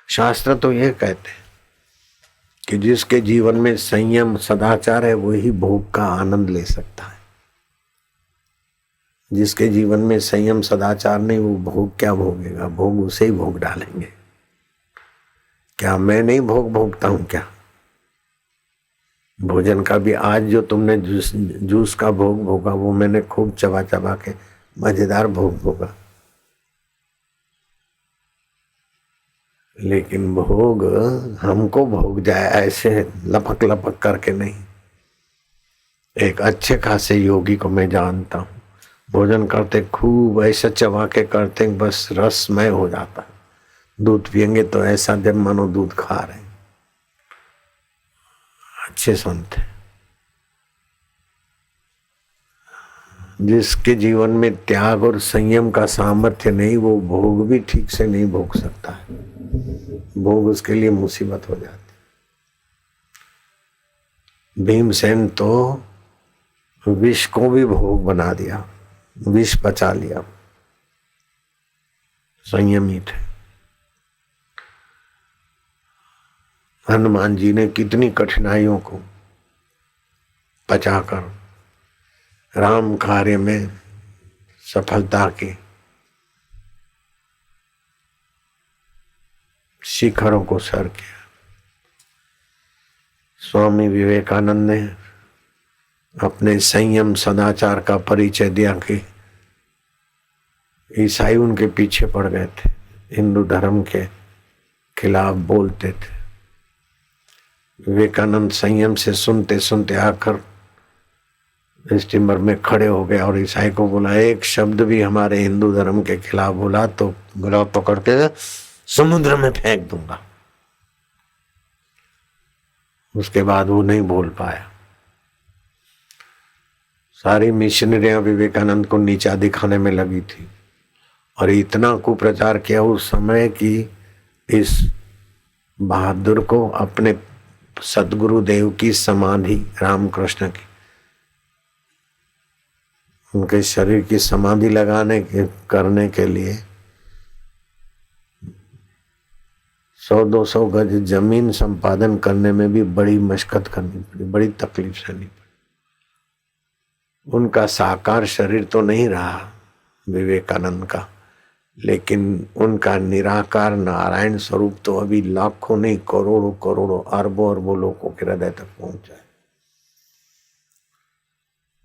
शास्त्र तो ये कहते हैं कि जिसके जीवन में संयम सदाचार है वही भोग का आनंद ले सकता है। जिसके जीवन में संयम सदाचार नहीं, वो भोग क्या भोगेगा? भोग उसे ही भोग डालेंगे। क्या मैं नहीं भोग भोगता हूं क्या? भोजन का भी आज जो तुमने जूस का भोग भोगा वो मैंने खूब चबा चबा के मजेदार भोग भोगा। लेकिन भोग हमको भोग जाए ऐसे लपक लपक करके नहीं। एक अच्छे खासे योगी को मैं जानता हूँ, भोजन करते खूब ऐसा चबा के करते बस रसमय हो जाता। दूध पियेंगे तो ऐसा जब मानो दूध खा रहे। अच्छे संत हैं। जिसके जीवन में त्याग और संयम का सामर्थ्य नहीं, वो भोग भी ठीक से नहीं भोग सकता है। भोग उसके लिए मुसीबत हो जाती। भीमसेन तो विष को भी भोग बना दिया, विष पचा लिया, संयमी थे। हनुमान जी ने कितनी कठिनाइयों को पचाकर राम कार्य में सफलता के शिखरों को सर किया। स्वामी विवेकानंद ने अपने संयम सदाचार का परिचय दिया कि ईसाई उनके पीछे पड़ गए थे, हिंदू धर्म के खिलाफ बोलते थे। विवेकानंद संयम से सुनते सुनते आकर स्टीमर में खड़े हो गए और ईसाई को बोला, एक शब्द भी हमारे हिंदू धर्म के खिलाफ बोला तो गला पकड़ के समुद्र में फेंक दूंगा। उसके बाद वो नहीं बोल पाया। सारी मिशनरियां विवेकानंद को नीचा दिखाने में लगी थी और इतना कुप्रचार किया उस समय कि इस बहादुर को अपने सदगुरुदेव की समाधि, रामकृष्ण की, उनके शरीर की समाधि करने के लिए 100-200 गज जमीन संपादन करने में भी बड़ी मशक्कत करनी पड़ी, बड़ी तकलीफ सहनी पड़ी। उनका साकार शरीर तो नहीं रहा विवेकानंद का, लेकिन उनका निराकार नारायण स्वरूप तो अभी लाखों नहीं करोड़ों करोड़ों अरबों अरबों लोगों के हृदय तक पहुंचा है।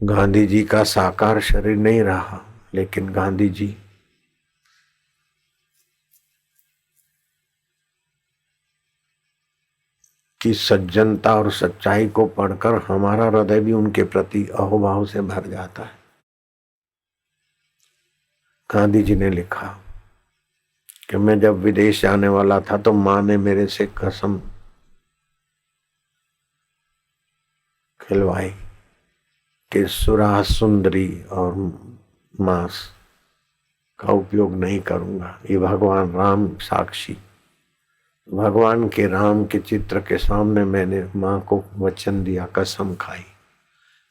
गांधी जी का साकार शरीर नहीं रहा, लेकिन गांधी जी की सज्जनता और सच्चाई को पढ़कर हमारा हृदय भी उनके प्रति अहोभाव से भर जाता है। गांधी जी ने लिखा कि मैं जब विदेश जाने वाला था तो मां ने मेरे से कसम खिलवाई कि सुराह, सुंदरी और मांस का उपयोग नहीं करूंगा। ये भगवान राम साक्षी, भगवान के राम के चित्र के सामने मैंने मां को वचन दिया, कसम खाई।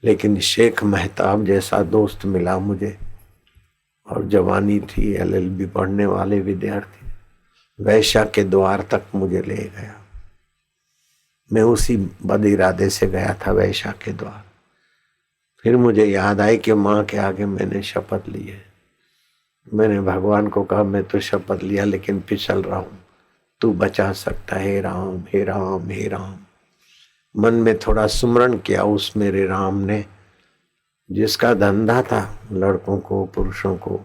लेकिन शेख मेहताब जैसा दोस्त मिला मुझे और जवानी थी, LLB पढ़ने वाले विद्यार्थी, वैश्या के द्वार तक मुझे ले गया। मैं उसी बद इरादे से गया था वैश्या के द्वार। फिर मुझे याद आई कि माँ के आगे मैंने शपथ ली है। मैंने भगवान को कहा, मैं तो शपथ लिया लेकिन फिसल रहा हूं, तू बचा सकता है राम, हे राम, हे राम। मन में थोड़ा सुमरण किया उस मेरे राम ने, जिसका धंधा था लड़कों को, पुरुषों को।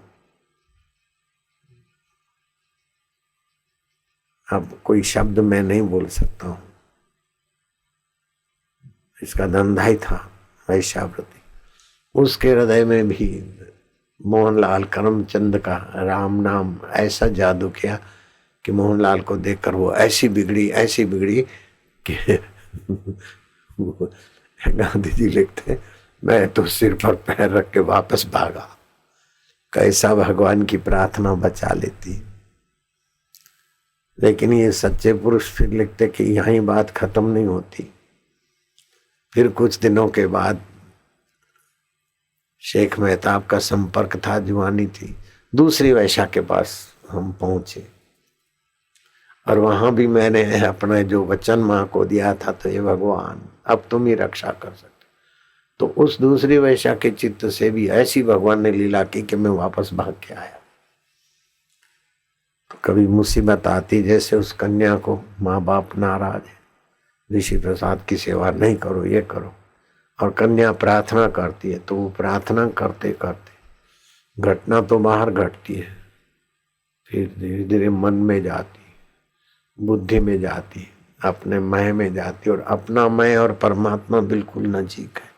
अब कोई शब्द मैं नहीं बोल सकता हूं, इसका धंधा ही था वैश्यावृत्ति। उसके हृदय में भी मोहनलाल करमचंद का राम नाम ऐसा जादू किया कि मोहनलाल को देखकर वो ऐसी बिगड़ी कि गांधी जी लिखते, मैं तो सिर पर पैर रख के वापस भागा। कैसा भगवान की प्रार्थना बचा लेती। लेकिन ये सच्चे पुरुष फिर लिखते कि यहीं बात खत्म नहीं होती। फिर कुछ दिनों के बाद शेख मेहताब का संपर्क था, जुआनी थी, दूसरी वैश्या के पास हम पहुंचे और वहां भी मैंने अपने जो वचन माँ को दिया था, तो ये भगवान अब तुम ही रक्षा कर सकते। तो उस दूसरी वैश्या के चित्त से भी ऐसी भगवान ने लीला की कि मैं वापस भाग के आया। तो कभी मुसीबत आती, जैसे उस कन्या को माँ बाप नाराज है, ऋषि प्रसाद की सेवा नहीं करो, ये करो, और कन्या प्रार्थना करती है, तो वो प्रार्थना करते करते घटना तो बाहर घटती है, फिर धीरे धीरे मन में जाती, बुद्धि में जाती, अपने मैं में जाती, और अपना मैं और परमात्मा बिल्कुल नजीक है।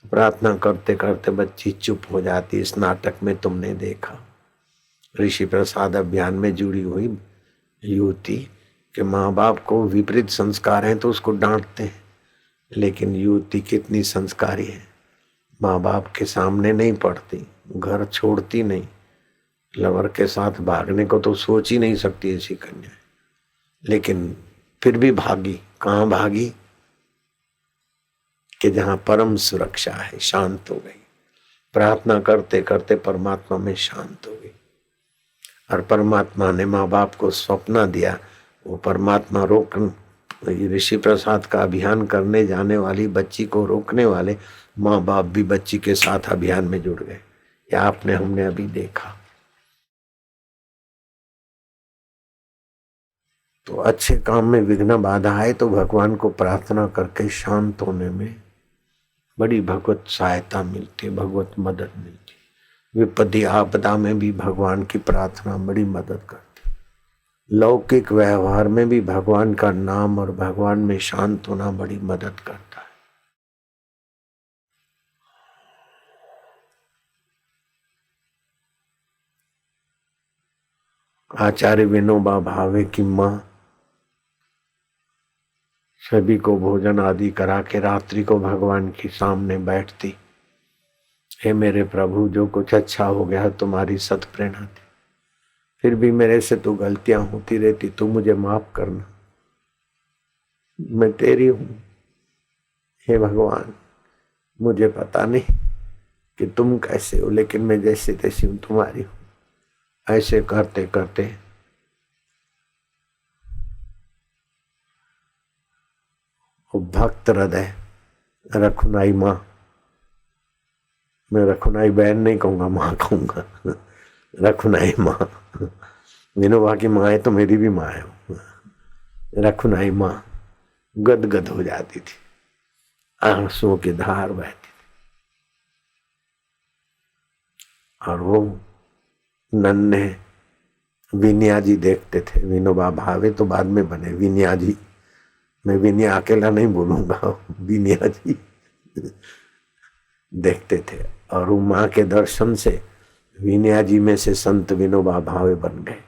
प्रार्थना करते करते बच्ची चुप हो जाती। इस नाटक में तुमने देखा ऋषि प्रसाद अभियान में जुड़ी हुई युवती के माँ बाप को विपरीत संस्कार हैं तो उसको डांटते हैं, लेकिन युवती कितनी संस्कारी है, माँ बाप के सामने नहीं पढ़ती, घर छोड़ती नहीं, लवर के साथ भागने को तो सोच ही नहीं सकती ऐसी कन्या, लेकिन फिर भी भागी। कहाँ भागी? कि जहां परम सुरक्षा है, शांत हो गई। प्रार्थना करते करते परमात्मा में शांत हो गई, और परमात्मा ने माँ बाप को स्वप्न दिया। वो परमात्मा ऋषि प्रसाद का अभियान करने जाने वाली बच्ची को रोकने वाले माँ बाप भी बच्ची के साथ अभियान में जुड़ गए। ये आपने हमने अभी देखा। तो अच्छे काम में विघ्न बाधा आए तो भगवान को प्रार्थना करके शांत होने में बड़ी भगवत सहायता मिलती है, भगवत मदद मिलती है। विपत्ति आपदा में भी भगवान की प्रार्थना बड़ी मदद करती है। लौकिक व्यवहार में भी भगवान का नाम और भगवान में शांत होना बड़ी मदद करता है। आचार्य विनोबा भावे की माँ सभी को भोजन आदि करा के रात्रि को भगवान के सामने बैठती। हे मेरे प्रभु, जो कुछ अच्छा हो गया तुम्हारी सत प्रेरणा थी, फिर भी मेरे से तो गलतियां होती रहती, तू मुझे माफ करना, मैं तेरी हूं। हे भगवान, मुझे पता नहीं कि तुम कैसे हो, लेकिन मैं जैसे तैसी हूं, तुम्हारी हूं। ऐसे करते करते वो भक्त हृदय रखुनाई माँ, मैं रखुनाई बहन नहीं कहूंगा, माँ कहूंगा, रखुनाई माँ। विनोबा की माँ है तो मेरी भी माँ है। रखुनाई माँ गदगद हो जाती थी, आंसुओं की धार बहती थी, और वो नन्हे विनया जी देखते थे। विनोबा भावे तो बाद में बने विनया जी, मैं विनया अकेला नहीं बोलूंगा, विनया जी देखते थे, और वो माँ के दर्शन से विनया जी में से संत विनोबा भावे बन गए।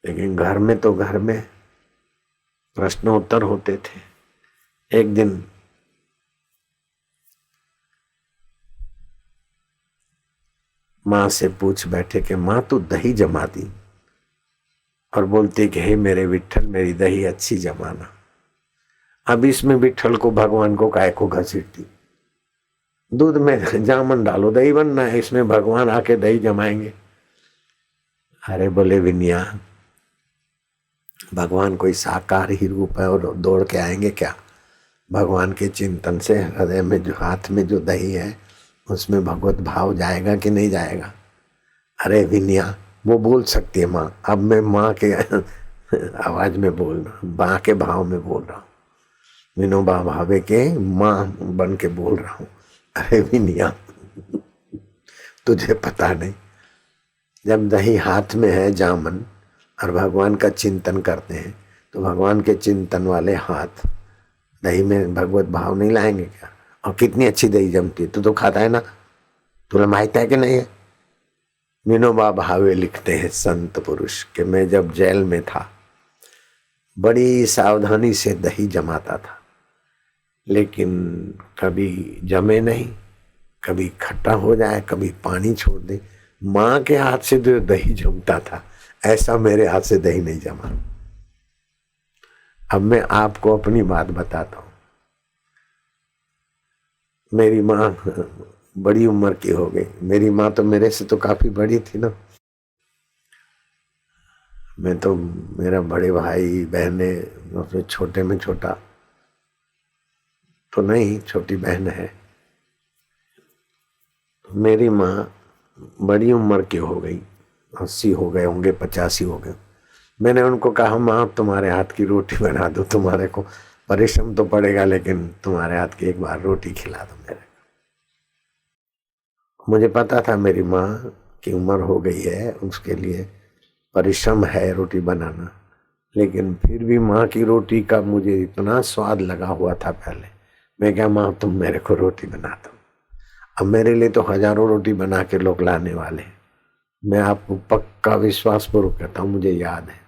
लेकिन घर में तो घर में प्रश्नोत्तर होते थे। एक दिन माँ से पूछ बैठे कि माँ तू दही जमा दी, और बोलती कि हे मेरे विट्ठल, मेरी दही अच्छी जमाना। अब इसमें विट्ठल को भगवान को काय को घसीटती, दूध में जामन डालो दही बनना है, इसमें भगवान आके दही जमाएंगे। अरे बोले विनया, भगवान कोई साकार ही रूप है और दौड़ के आएंगे क्या? भगवान के चिंतन से हृदय में जो हाथ में जो दही है उसमें भगवत भाव जाएगा कि नहीं जाएगा? अरे विनया, वो बोल सकती है माँ, अब मैं माँ के आवाज में बोल रहा हूँ, माँ के भाव में बोल रहा हूँ, विनोबा भावे के माँ बन के बोल रहा हूँ। अरे विनया, तुझे पता नहीं, जब दही हाथ में है जामन और भगवान का चिंतन करते हैं, तो भगवान के चिंतन वाले हाथ दही में भगवत भाव नहीं लाएंगे क्या? और कितनी अच्छी दही जमती है, तू तो खाता है ना, तुला माहित है कि नहीं है? विनोबा भावे लिखते हैं संत पुरुष कि मैं जब जेल में था बड़ी सावधानी से दही जमाता था, लेकिन कभी जमे नहीं, कभी खट्टा हो जाए, कभी पानी छोड़ दे। माँ के हाथ से जो दही जमता था, ऐसा मेरे हाथ से दही नहीं जमा। अब मैं आपको अपनी बात बताता हूँ। मेरी माँ बड़ी उम्र की हो गई, मेरी माँ तो मेरे से तो काफी बड़ी थी ना। मैं तो, मेरा बड़े भाई बहने, फिर छोटे में छोटा तो नहीं, छोटी बहन है। मेरी माँ बड़ी उम्र की हो गई, 80 हो गए होंगे, 85 हो गए। मैंने उनको कहा, माँ तुम्हारे हाथ की रोटी बना दो, तुम्हारे को परिश्रम तो पड़ेगा लेकिन तुम्हारे हाथ की एक बार रोटी खिला दो मेरे को। मुझे पता था मेरी माँ की उम्र हो गई है, उसके लिए परिश्रम है रोटी बनाना, लेकिन फिर भी माँ की रोटी का मुझे इतना स्वाद लगा हुआ था पहले। मैं क्या, माँ तुम मेरे को रोटी बना दो। अब मेरे लिए तो हजारों रोटी बना के लोग लाने वाले। मैं आपको पक्का विश्वास पूर्वक कहता हूँ, मुझे याद है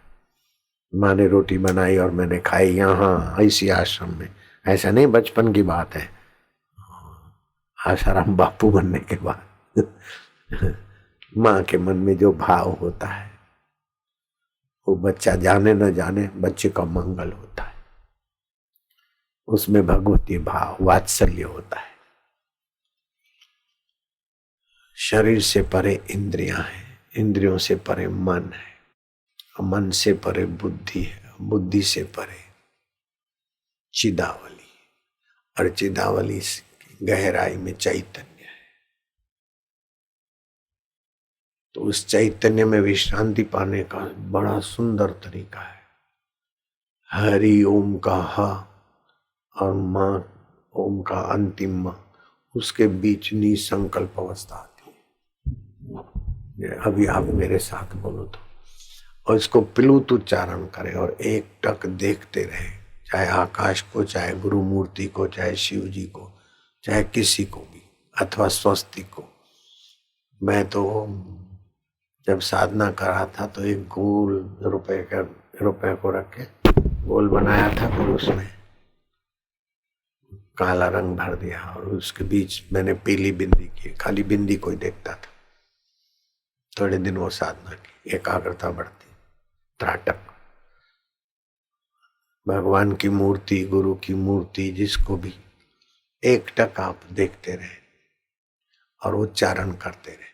माँ ने रोटी बनाई और मैंने खाई यहाँ ऐसी आश्रम में। ऐसा नहीं बचपन की बात है, आसाराम बापू बनने के बाद। माँ के मन में जो भाव होता है वो बच्चा जाने न जाने बच्चे का मंगल होता है, उसमें भगवती भाव वात्सल्य होता है। शरीर से परे इंद्रियां हैं, इंद्रियों से परे मन है, मन से परे बुद्धि है, बुद्धि से परे चिदावली, और चिदावली की गहराई में चैतन्य है। तो उस चैतन्य में विश्रांति पाने का बड़ा सुंदर तरीका है। हरि ओम का ह और मां ओम का अंतिम मां, उसके बीच निसंकल्प अवस्था आती है। अभी आप मेरे साथ बोलो तो, और इसको प्लुत उच्चारण करें और एक टक देखते रहे, चाहे आकाश को, चाहे गुरु मूर्ति को, चाहे शिव जी को, चाहे किसी को भी, अथवा स्वस्तिक को। मैं तो जब साधना करा था तो एक गोल रुपए को रख के गोल बनाया था, फिर उसमें काला रंग भर दिया और उसके बीच मैंने पीली बिंदी की, खाली बिंदी को ही देखता था। थोड़े दिन वो साधना की, एकाग्रता बढ़ती, त्राटक। भगवान की मूर्ति, गुरु की मूर्ति, जिसको भी एक टक आप देखते रहे और उच्चारण करते रहे।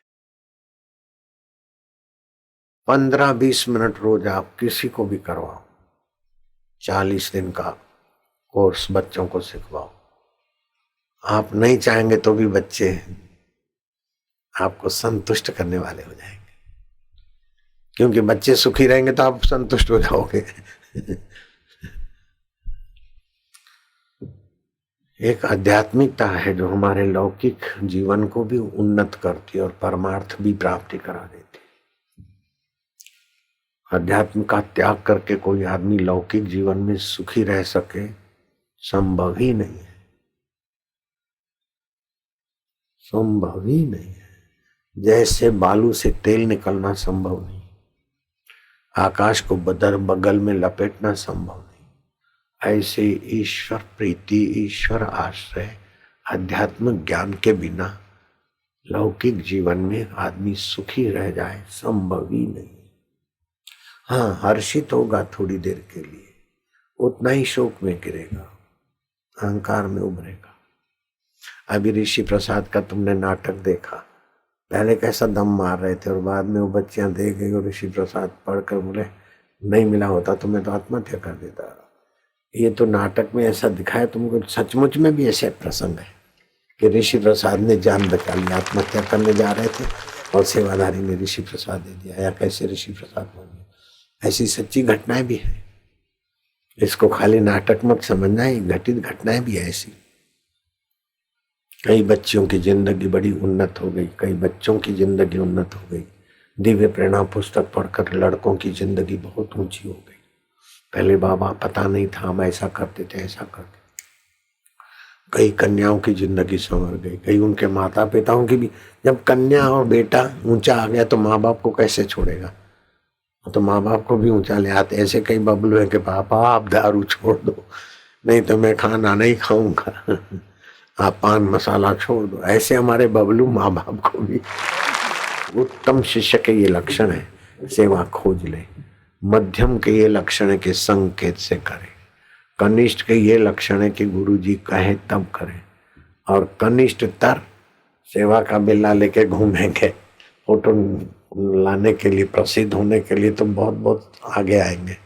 15-20 मिनट रोज आप किसी को भी करवाओ, 40 दिन का कोर्स बच्चों को सिखवाओ। आप नहीं चाहेंगे तो भी बच्चे आपको संतुष्ट करने वाले हो जाएंगे, क्योंकि बच्चे सुखी रहेंगे तो आप संतुष्ट हो जाओगे। एक आध्यात्मिकता है जो हमारे लौकिक जीवन को भी उन्नत करती है और परमार्थ भी प्राप्ति करा देती है। अध्यात्म का त्याग करके कोई आदमी लौकिक जीवन में सुखी रह सके, संभव ही नहीं है, संभव ही नहीं है। जैसे बालू से तेल निकलना संभव नहीं, आकाश को बगल में लपेटना संभव नहीं, ऐसे ईश्वर प्रीति, ईश्वर आश्रय, अध्यात्म ज्ञान के बिना लौकिक जीवन में आदमी सुखी रह जाए संभव ही नहीं। हाँ, हर्षित होगा थोड़ी देर के लिए, उतना ही शोक में गिरेगा, अहंकार में उभरेगा। अभी ऋषि प्रसाद का तुमने नाटक देखा, पहले कैसा दम मार रहे थे और बाद में वो बच्चियां देख गई और ऋषि प्रसाद पढ़कर बोले नहीं मिला होता तो मैं तो आत्महत्या कर देता। ये तो नाटक में ऐसा दिखाया, तुमको सचमुच में भी ऐसे प्रसंग है कि ऋषि प्रसाद ने जान बचा ली, आत्महत्या करने जा रहे थे और सेवाधारी ने ऋषि प्रसाद दे दिया, या कैसे ऋषि प्रसाद बन गए। ऐसी सच्ची घटनाएं भी है, इसको खाली नाटक मत समझना, ये घटित घटनाएं भी है ऐसी। कई बच्चियों की जिंदगी बड़ी उन्नत हो गई, कई बच्चों की जिंदगी उन्नत हो गई। दिव्य प्रेरणा पुस्तक पढ़कर लड़कों की जिंदगी बहुत ऊंची हो गई। पहले बाबा पता नहीं था, हम ऐसा करते थे, ऐसा करते। कई कन्याओं की जिंदगी संवर गई, कई उनके माता पिताओं की भी। जब कन्या और बेटा ऊंचा आ गया तो माँ बाप को कैसे छोड़ेगा, तो माँ बाप को भी ऊंचा ले आते। ऐसे कई बबलू है कि पापा आप दारू छोड़ दो, नहीं तो मैं खाना नहीं खाऊंगा, आप पान मसाला छोड़ दो। ऐसे हमारे बबलू माँ बाप को भी। उत्तम शिष्य के ये लक्षण है, सेवा खोज ले। मध्यम के ये लक्षण है कि संकेत से करे। कनिष्ठ के ये लक्षण है कि गुरु जी कहे तब करें, और कनिष्ठ तर सेवा का बिल्ला लेके घूमेंगे, फोटो लाने के लिए, प्रसिद्ध होने के लिए तो बहुत बहुत आगे आएंगे,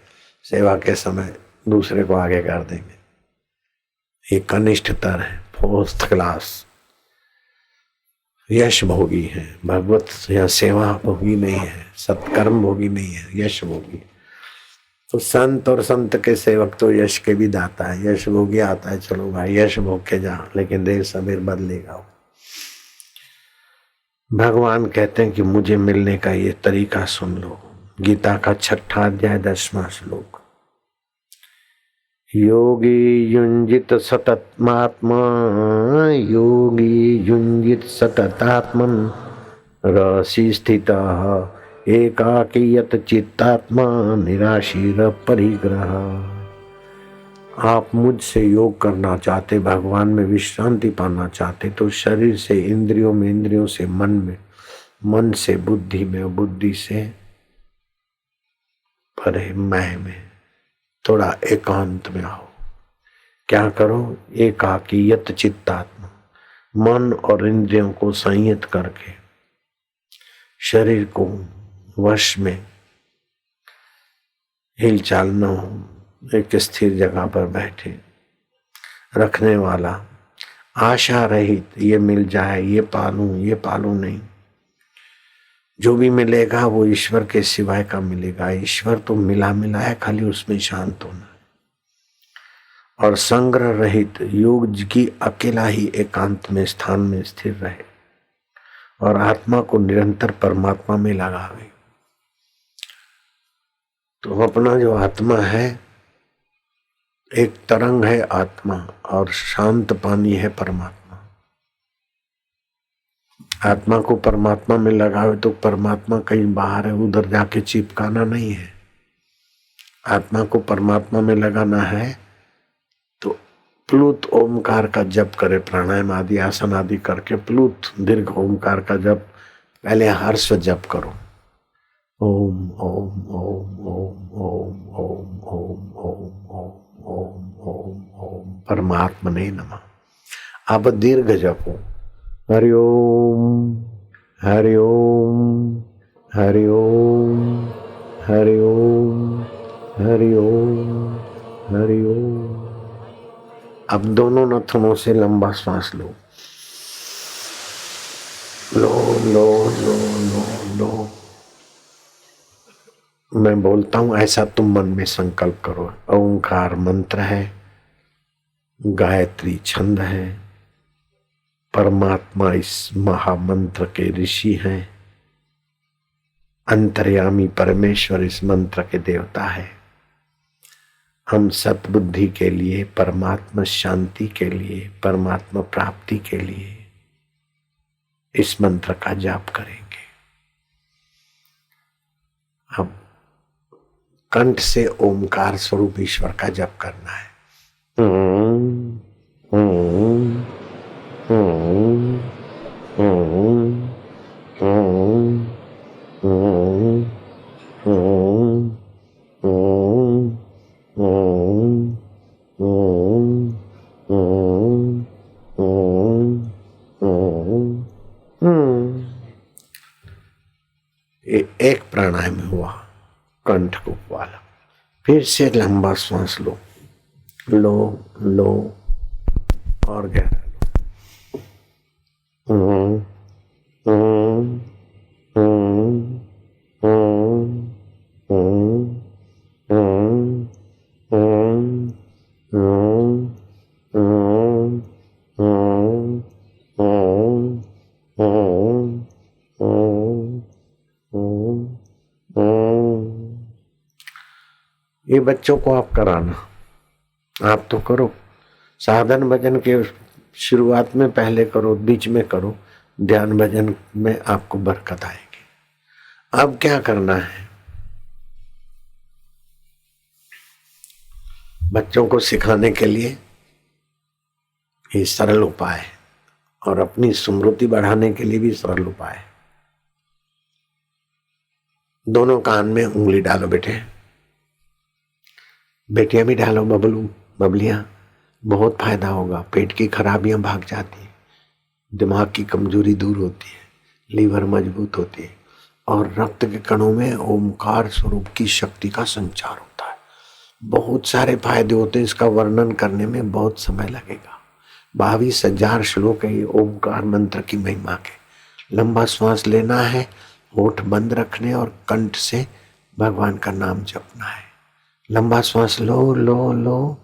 सेवा के समय दूसरे को आगे कर देंगे। ये कनिष्ठ स्तर है, फोर्थ क्लास यश भोगी है। भगवत या सेवा भोगी नहीं है, सत्कर्म भोगी नहीं है, यश भोगी। तो संत और संत के सेवक तो यश के भी दाता है। यश भोगी आता है, चलो भाई यश भोग के जा, लेकिन देर सवेर बदलेगा। भगवान कहते हैं कि मुझे मिलने का ये तरीका सुन लो। गीता का 6वां अध्याय 10वां श्लोक। योगी युंजित सततात्मा, योगी युंजित सततात्मन, रसि स्थितः एकाकीयत चित्तात्मा, निराशीर परिग्रह। आप मुझसे योग करना चाहते, भगवान में विश्रांति पाना चाहते, तो शरीर से इंद्रियों में, इंद्रियों से मन में, मन से बुद्धि में, बुद्धि से परे मैं में, थोड़ा एकांत में आओ। क्या करो? एकाकीयत चित्तात्मा, मन और इंद्रियों को संयत करके शरीर को वश में, हिलचाल न हो, एक स्थिर जगह पर बैठे रखने वाला, आशा रहित, ये मिल जाए, ये पालूं नहीं। जो भी मिलेगा वो ईश्वर के सिवाय का मिलेगा। ईश्वर तो मिला है, खाली उसमें शांत होना। और संग्रह रहित योग की अकेला ही एकांत में स्थान में स्थिर रहे और आत्मा को निरंतर परमात्मा में लगावे। तो अपना जो आत्मा है, एक तरंग है आत्मा, और शांत पानी है परमात्मा। आत्मा को परमात्मा में लगावे तो परमात्मा कहीं बाहर है, उधर जाके चिपकाना नहीं है। आत्मा को परमात्मा में लगाना है तो प्लुत ओमकार का जप करे, प्राणायाम आदि आसन आदि करके प्लुत दीर्घ ओमकार का जप, पहले हर्ष जप करो। ओम ओम ओम ओम ओम ओम ओम ओम ओम ओम ओम ओम परमात्मने नमः। अब दीर्घ जपो, हरि ओम हरि ओम हरि ओम हरि ओम हरि ओम हरि ओम। अब दोनों नथनों से लंबा श्वास लो, लो लो लो लो लो। मैं बोलता हूं ऐसा तुम मन में संकल्प करो। ओंकार मंत्र है, गायत्री छंद है, परमात्मा इस महामंत्र के ऋषि हैं, अंतर्यामी परमेश्वर इस मंत्र के देवता है। हम सतबुद्धि के लिए, परमात्मा शांति के लिए, परमात्मा प्राप्ति के लिए इस मंत्र का जाप करेंगे। अब कंठ से ओमकार स्वरूप ईश्वर का जप करना है। ओम ओम ओम ओम ओम ओम ओम ओम ओम ओम ओम ओम ओम। एक प्राणायाम हुआ कंठ को वाला। फिर से लंबा श्वास लो, लो लो और गहरा लो। ओम ओम ओम ओम ओम ओम ओम ओम ओम ओम ओम ओम ओम ओम। ये बच्चों को आप कराना, आप तो करो। साधन भजन के शुरुआत में पहले करो, बीच में करो, ध्यान भजन में आपको बरकत आएगी। अब क्या करना है? बच्चों को सिखाने के लिए ये सरल उपाय है और अपनी स्मृति बढ़ाने के लिए भी सरल उपाय है। दोनों कान में उंगली डालो बेटे, बेटियां भी डालो, बबलू बबलियां, बहुत फायदा होगा। पेट की खराबियां भाग जाती है, दिमाग की कमजोरी दूर होती है, लीवर मजबूत होती है, और रक्त के कणों में ओमकार स्वरूप की शक्ति का संचार होता है। बहुत सारे फायदे होते हैं, इसका वर्णन करने में बहुत समय लगेगा। 22,000 श्लोक है ये ओमकार मंत्र की महिमा के। लंबा श्वास लेना है, होठ बंद रखने और कंठ से भगवान का नाम जपना है। लंबा श्वास लो लो लो।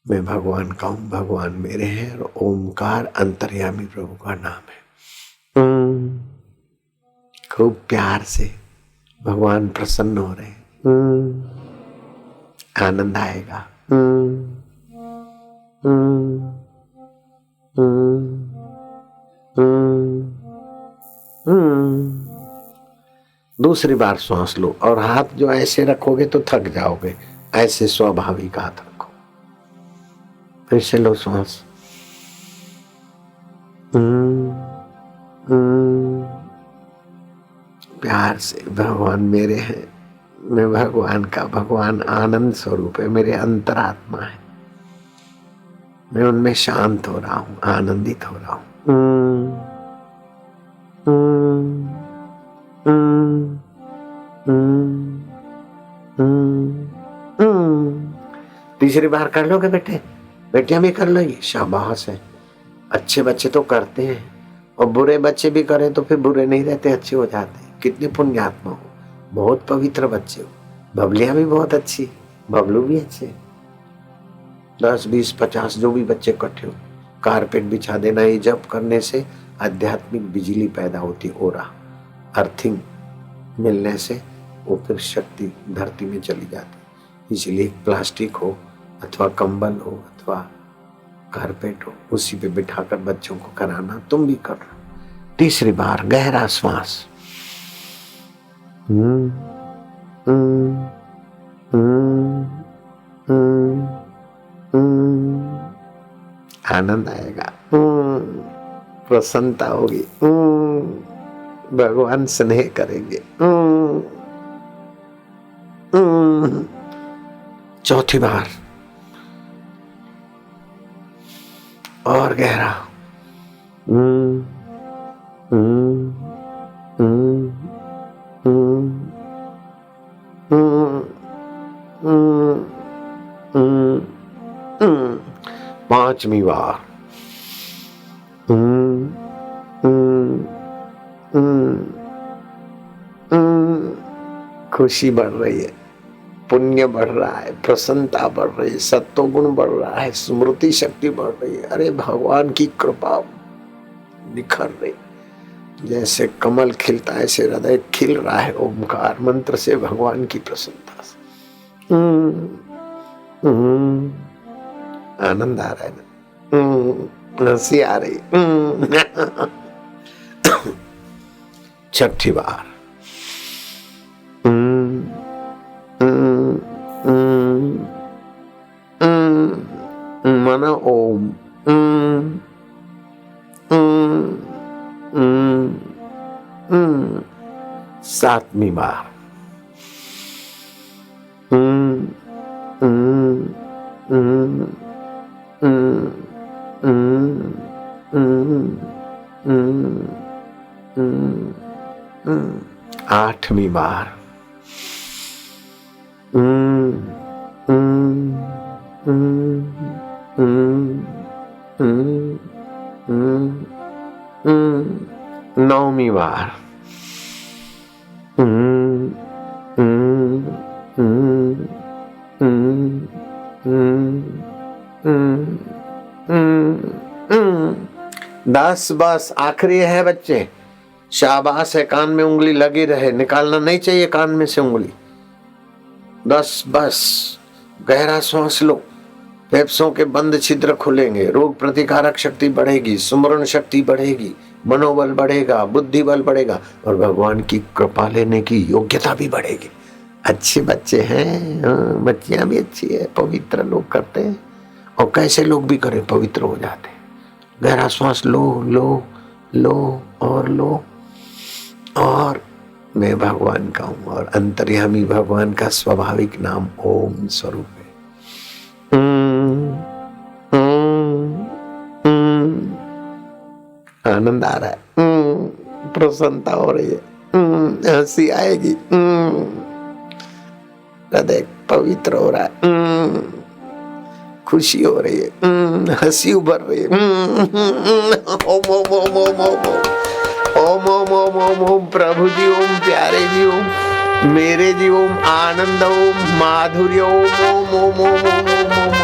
मैं भगवान का हूं, भगवान मेरे हैं, और ओमकार अंतर्यामी प्रभु का नाम है। खूब प्यार से भगवान प्रसन्न हो रहे हैं। आनंद आएगा। दूसरी बार श्वास लो और हाथ जो ऐसे रखोगे तो थक जाओगे, ऐसे स्वाभाविक हाथ रखो। फिर से लो श्वास। प्यार से भगवान मेरे हैं, मैं भगवान का, भगवान आनंद स्वरूप है, मेरे अंतरात्मा है, मैं उनमें शांत हो रहा हूं, आनंदित हो रहा हूं। तीसरी बार कर लोगे बेटे? बेटियां भी कर लोगी? शाबाश है। अच्छे बच्चे तो करते हैं, और बुरे बच्चे भी करें तो फिर बुरे नहीं रहते, अच्छे हो जाते हैं। कितने पुण्यात्मा हो, बहुत पवित्र बच्चे हो। बबलियां भी बहुत अच्छी, बबलू भी अच्छे। 10, 20, 50 जो भी बच्चे इकट्ठे हो, कारपेट बिछा देना। ये जप करने से आध्यात्मिक बिजली पैदा होती, ओरा अर्थिंग मिलने से वो फिर शक्ति धरती में चली जाती। इसलिए प्लास्टिक हो अथवा कंबल हो अथवा कारपेट हो, उसी पे बिठाकर बच्चों को कराना। तुम भी कर। तीसरी बार गहरा श्वास। आनंद आएगा, प्रसन्नता होगी, भगवान स्नेह करेंगे। चौथी बार और गहरा। पांचवी बार। खुशी बढ़ रही है, पुण्य बढ़ रहा है, प्रसन्नता बढ़ रही है, सत्वगुण बढ़ रहा है, स्मृति शक्ति बढ़ रही है। अरे भगवान की कृपा निखर रही, जैसे कमल खिलता है ऐसे हृदय खिल रहा है ओमकार मंत्र से, भगवान की प्रसन्नता से। आनंद आ रहा है ना, हंसी आ रही। छठी बार। माना ओम। सातवीं बार। आठवीं बार। नौवीं बार। 10 बस आखिरी है बच्चे। शाबाश है, कान में उंगली लगी रहे, निकालना नहीं चाहिए कान में से उंगली। 10 बस। गहरा श्वास लो, फेफड़ों के बंद छिद्र खुलेंगे, रोग प्रतिकारक शक्ति बढ़ेगी, सुमरण शक्ति बढ़ेगी, मनोबल बढ़ेगा, बुद्धि बल बढ़ेगा, और भगवान की कृपा लेने की योग्यता भी बढ़ेगी। अच्छे बच्चे हैं, बच्चियां भी अच्छी है, पवित्र लोग करते हैं, और कैसे लोग भी करें पवित्र हो जाते हैं। गहरा श्वास लो लो लो और लो, और मैं भगवान का हूं, और अंतर्यामी भगवान का स्वाभाविक नाम ओम स्वरूप है। आनंद आ रहा है, प्रसन्नता हो रही है, हंसी आएगी, हृदय पवित्र हो रहा है, खुशी हो रही है, हंसी उभर रही है। ओम ओम ओम ओम ओम ओम ओम ओम ओम ओम प्रभु जी ओम, प्यारे जी ओम, मेरे जी ओम, आनंद ओम, माधुर्य ओम ओम ओम ओम ओम ओम ओम।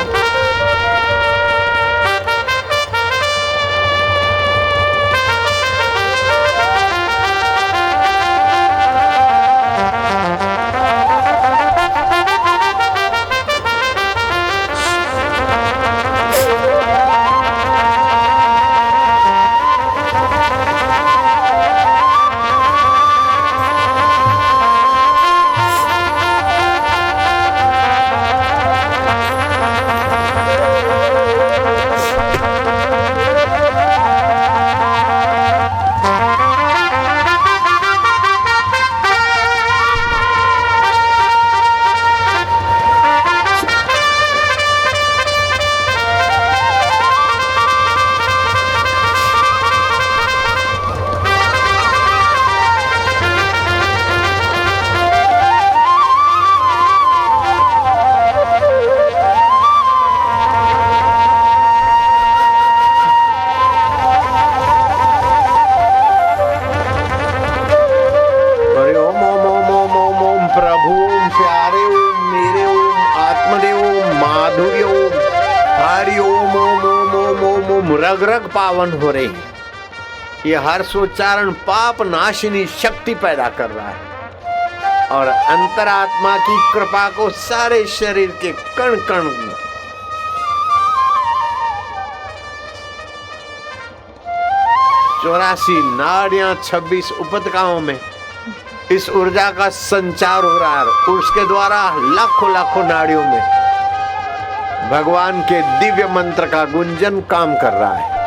रग रग पावन हो रहे हैं। ये हर्ष उच्चारण पाप नाशिनी शक्ति पैदा कर रहा है और अंतरात्मा की कृपा को सारे शरीर के कण कण 84 नाड़ियां 26 उपतकाओं में इस ऊर्जा का संचार हो रहा है। उसके द्वारा लाखों लाखों नाड़ियों में भगवान के दिव्य मंत्र का गुंजन काम कर रहा है।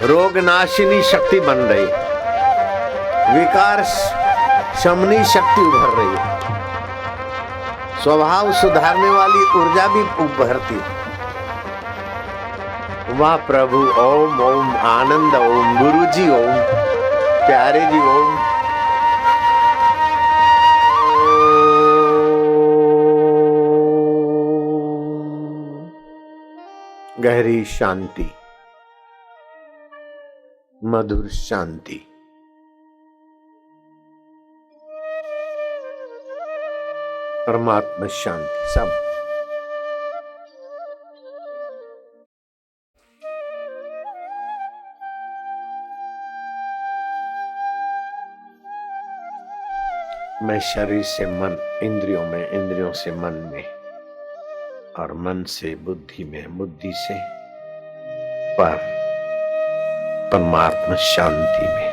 रोग नाशिनी शक्ति बन रही, विकार शमनी शक्ति उभर रही है, स्वभाव सुधारने वाली ऊर्जा भी उभरती है। वाह प्रभु, ओम ओम, आनंद ओम, गुरु जी ओम, प्यारे जी ओम। गहरी शांति, मधुर शांति, परमात्मा शांति सब। मैं शरीर से मन, इंद्रियों में, इंद्रियों से मन में, और मन से बुद्धि में, बुद्धि से परमात्मा शांति में।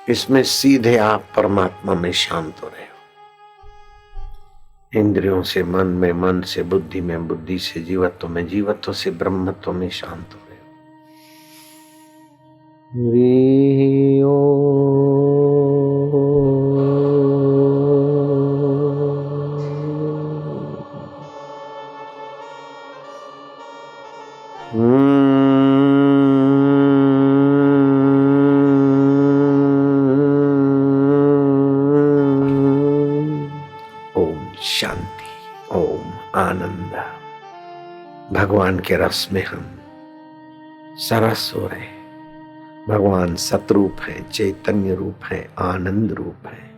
इसमें सीधे आप परमात्मा में शांत हो रहे हो। इंद्रियों से मन में, मन से बुद्धि में, बुद्धि से जीवत्व में, जीवत्व से ब्रह्मत्व में शांत हो रहे हो। शांति, ओम, आनंद। भगवान के रस में हम सरस हो रहे। भगवान सतरूप है, चैतन्य रूप है, आनंद रूप है।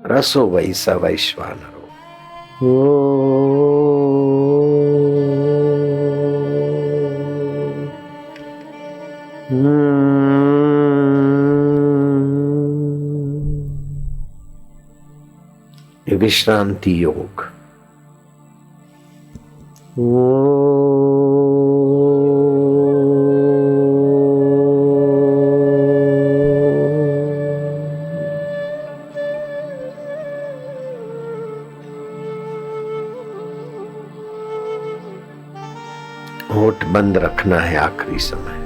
रसो वै स वैश्वानरो। विश्रांति योग। होठ बंद रखना है आखिरी समय।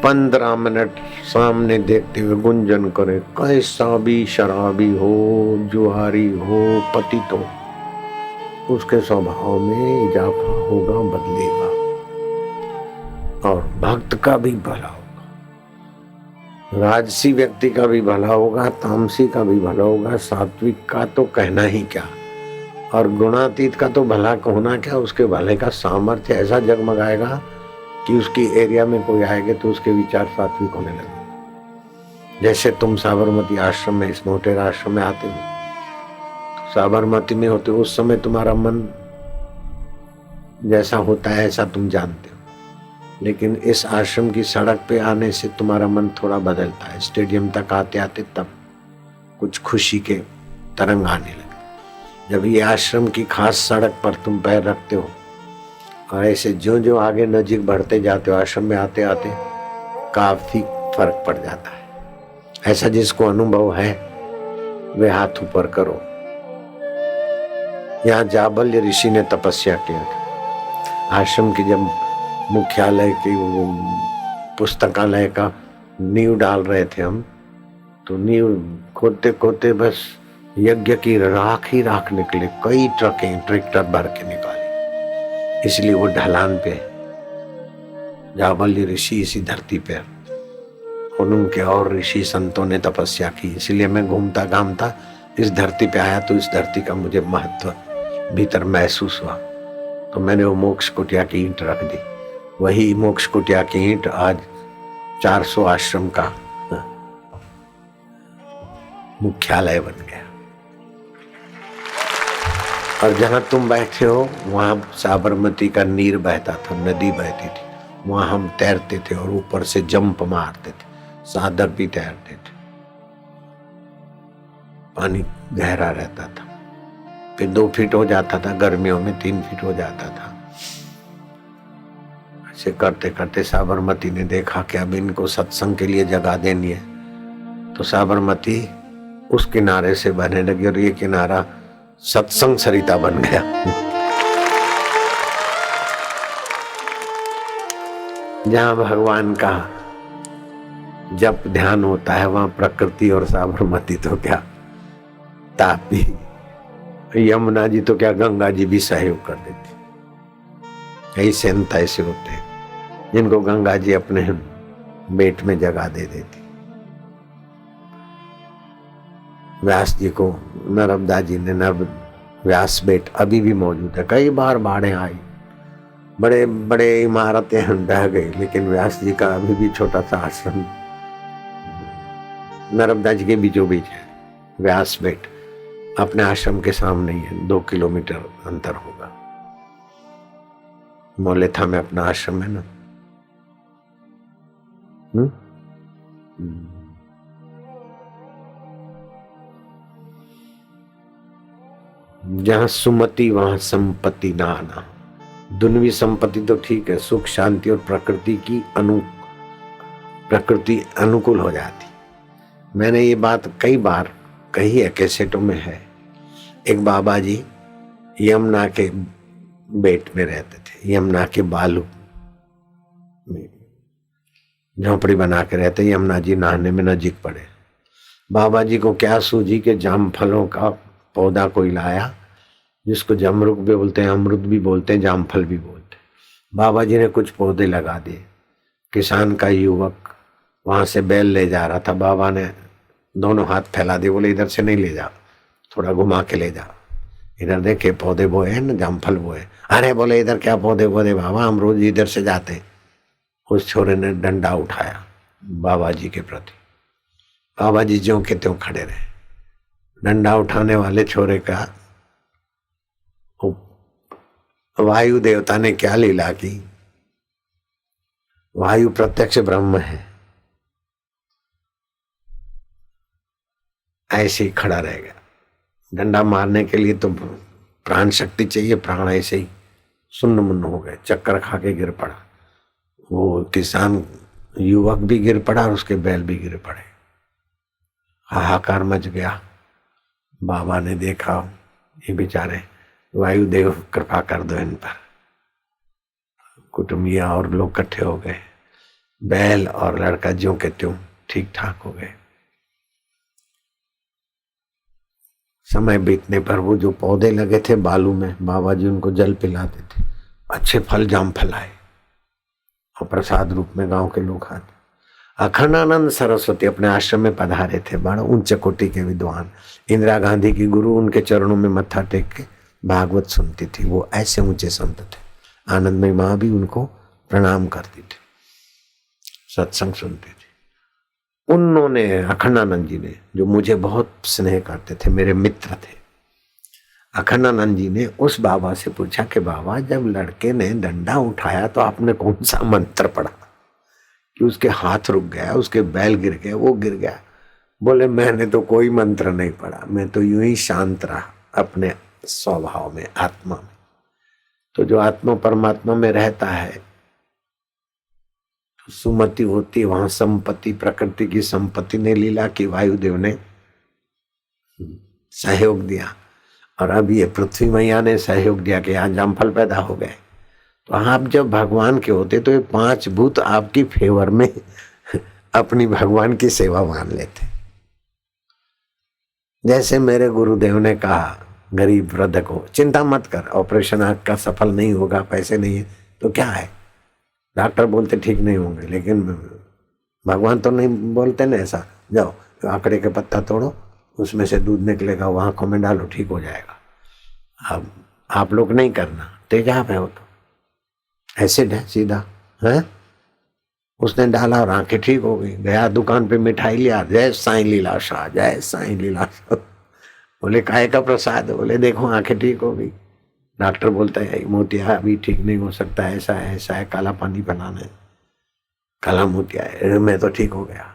पंद्रह मिनट सामने देखते हुए गुंजन करे, कैसा भी शराबी हो, जुआरी हो, पतित हो, उसके स्वभाव में इजाफा होगा, बदलेगा। और भक्त का भी भला होगा, राजसी व्यक्ति का भी भला होगा, तामसी का भी भला होगा, सात्विक का तो कहना ही क्या, और गुणातीत का तो भला होना क्या, उसके भले का सामर्थ्य ऐसा जगमगाएगा कि उसकी एरिया में कोई आएगा तो उसके विचार सात्विक होने लगे। जैसे तुम साबरमती आश्रम में, इस मोटेरा आश्रम में आते हो, तो साबरमती में होते हो, उस समय तुम्हारा मन जैसा होता है ऐसा तुम जानते हो, लेकिन इस आश्रम की सड़क पे आने से तुम्हारा मन थोड़ा बदलता है। स्टेडियम तक आते आते तब कुछ खुशी के तरंग आने लगे। जब ये आश्रम की खास सड़क पर तुम पैर रखते हो और ऐसे जो जो आगे नजीक बढ़ते जाते हो, आश्रम में आते आते काफी फर्क पड़ जाता है। ऐसा जिसको अनुभव है वे हाथ ऊपर करो। यहाँ जाबल्य ऋषि ने तपस्या किया था। आश्रम की जब मुख्यालय की पुस्तकालय का नींव डाल रहे थे हम, तो नींव खोदते खोदते बस यज्ञ की राख ही राख निकले, कई ट्रकें ट्रैक्टर भर के निकाले। इसलिए वो ढलान पे जाबल्य ऋषि इसी धरती पे, उनके और ऋषि संतों ने तपस्या की। इसलिए मैं घूमता घामता इस धरती पे आया तो इस धरती का मुझे महत्व भीतर महसूस हुआ। तो मैंने वो मोक्ष कुटिया की ईंट रख दी। वही मोक्ष कुटिया की ईंट आज 400 आश्रम का मुख्यालय बन गया। और जहां तुम बैठे हो वहां साबरमती का नीर बहता था, नदी बहती थी, वहां हम तैरते थे और ऊपर से जंप मारते थे, साधक भी तैरते थे। पानी गहरा रहता था, फिर 2 फीट हो जाता था, गर्मियों में 3 फीट हो जाता था। ऐसे करते करते साबरमती ने देखा कि अब इनको सत्संग के लिए जगह देनी है, तो साबरमती उस किनारे से बहने लगी और ये किनारा सत्संग सरिता बन गया। जहां भगवान का जब ध्यान होता है वहां प्रकृति और साबरमती तो क्या, तापी, यमुना जी तो क्या, गंगा जी भी सहयोग कर देती। ऐसे अंत ऐसे होते हैं जिनको गंगा जी अपने बेट में जगह दे देती। व्यास जी को नर्मदा जी ने व्यास बेट अभी भी मौजूद है। कई बार बाढ़ें आई, बड़े बड़े इमारतें ढह गई, लेकिन व्यास जी का अभी भी छोटा सा आश्रम नर्मदा जी के बीचों बीच है। व्यास बेट अपने आश्रम के सामने ही है, 2 किलोमीटर अंतर होगा। मौलेथा में अपना आश्रम है ना। जहां सुमति वहां संपत्ति ना आना। दुनियावी संपत्ति तो ठीक है, सुख शांति और प्रकृति अनुकूल हो जाती। मैंने ये बात कई बार कही है, कैसेटों में है। एक बाबा जी यमुना के बेट में रहते थे, यमुना के बालू में झोंपड़ी बना के रहते। यमुना जी नहाने में नजीक पड़े। बाबा जी को क्या सूझी कि जाम फलों का पौधा कोई लाया, जिसको जमरुक भी बोलते हैं, अमरुद भी बोलते हैं, जामफल भी बोलते हैं। बाबा जी ने कुछ पौधे लगा दिए। किसान का युवक वहां से बैल ले जा रहा था, बाबा ने दोनों हाथ फैला दिए, बोले इधर से नहीं ले जा, थोड़ा घुमा के ले जा। इधर देखे पौधे बोए हैं ना, जामफल बोए। अरे बोले इधर क्या पौधे बोए बाबा, हम रोज इधर से जाते। उस छोरे ने डंडा उठाया बाबा जी के प्रति। बाबा जी ज्यों के त्यों खड़े रहे। डंडा उठाने वाले छोरे का वायु देवता ने क्या लीला की। वायु प्रत्यक्ष ब्रह्म है, ऐसे ही खड़ा रह गया। डंडा मारने के लिए तो प्राण शक्ति चाहिए, प्राण ऐसे ही सुन्न मुन्न हो गए, चक्कर खा के गिर पड़ा। वो किसान युवक भी गिर पड़ा और उसके बैल भी गिर पड़े। हाहाकार मच गया। बाबा ने देखा ये बेचारे, वायुदेव कृपा कर दो इन पर। कुटुंबिया और लोग इकट्ठे हो गए। बैल और लड़का ज्यों के त्यों ठीक ठाक हो गए। समय बीतने पर वो जो पौधे लगे थे बालू में, बाबा जी उनको जल पिलाते थे, अच्छे फल जाम फलाए और प्रसाद रूप में गांव के लोग खाते। अखंडानंद सरस्वती अपने आश्रम में पधारे थे, बड़ा उच्च कोटि के विद्वान। इंदिरा गांधी की गुरु उनके चरणों में मत्था टेक के भागवत सुनती थी। वो ऐसे ऊंचे संत थे। आनंदमयी माँ भी उनको प्रणाम करती थी, सत्संग सुनती थी। उन्होंने, अखंडानंद जी ने, जो मुझे बहुत स्नेह करते थे, मेरे मित्र थे, अखंडानंद जी ने उस बाबा से पूछा कि बाबा जब लड़के ने डंडा उठाया तो आपने कौन सा मंत्र पढ़ा कि उसके हाथ रुक गया, उसके बैल गिर गए, वो गिर गया। बोले मैंने तो कोई मंत्र नहीं पढ़ा, मैं तो यूं ही शांत रहा अपने स्वभाव में, आत्मा में। तो जो आत्मा परमात्मा में रहता है तो सुमति होती, वहां संपत्ति, प्रकृति की संपत्ति ने लीला की, वायुदेव ने सहयोग दिया और अब ये पृथ्वी मैया ने सहयोग दिया कि यहाँ जामफल पैदा हो गए। तो आप जब भगवान के होते तो ये 5 भूत आपकी फेवर में अपनी भगवान की सेवा मान लेते। जैसे मेरे गुरुदेव ने कहा गरीब वृद्ध को, चिंता मत कर, ऑपरेशन आंख का सफल नहीं होगा, पैसे नहीं है तो क्या है, डॉक्टर बोलते ठीक नहीं होंगे, लेकिन भगवान तो नहीं बोलते ना ऐसा। जाओ आंकड़े के पत्ता तोड़ो, उसमें से दूध निकलेगा, वो आंखों में डालो, ठीक हो जाएगा। अब आप लोग नहीं करना, तेजाब है वो तो, एसिड है सीधा है। उसने डाला और आंखें ठीक हो गई। गया दुकान पे मिठाई लिया, जय साईं लीलाशाह, जय साईं लीलाशाह। बोले काहे का प्रसाद? बोले देखो आंखें ठीक हो गई। डॉक्टर बोलता है मोतिया अभी ठीक नहीं हो सकता, ऐसा है ऐसा है, काला पानी बनाना है, काला मोतिया है। मैं तो ठीक हो गया।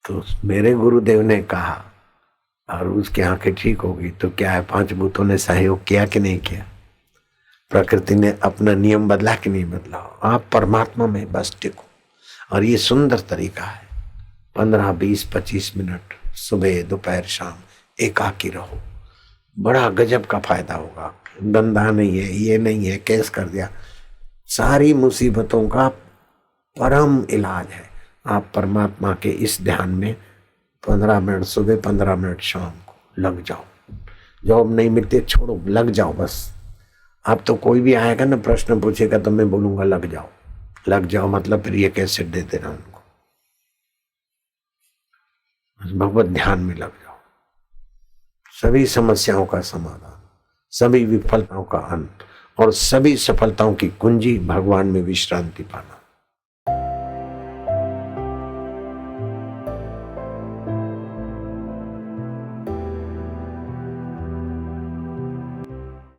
तो मेरे गुरुदेव ने कहा और उसकी आंखें ठीक हो गई तो क्या है, 5 भूतों ने सहयोग किया कि नहीं किया? प्रकृति ने अपना नियम बदला कि नहीं बदला? आप परमात्मा में बस टिको। और ये सुंदर तरीका है, 15, 20, 25 मिनट सुबह दोपहर शाम एकाकी रहो, बड़ा गजब का फायदा होगा। धंधा नहीं है, ये नहीं है, केस कर दिया, सारी मुसीबतों का परम इलाज है। आप परमात्मा के इस ध्यान में 15 मिनट सुबह, 15 मिनट शाम को लग जाओ। जॉब नहीं मिलती छोड़ो, लग जाओ बस। अब तो कोई भी आएगा ना प्रश्न पूछेगा तो मैं बोलूंगा लग जाओ। लग जाओ मतलब फिर ये कैसे दे देना उनको, भगवत ध्यान में लग जाओ। सभी समस्याओं का समाधान, सभी विफलताओं का अंत और सभी सफलताओं की कुंजी भगवान में विश्रांति पाना।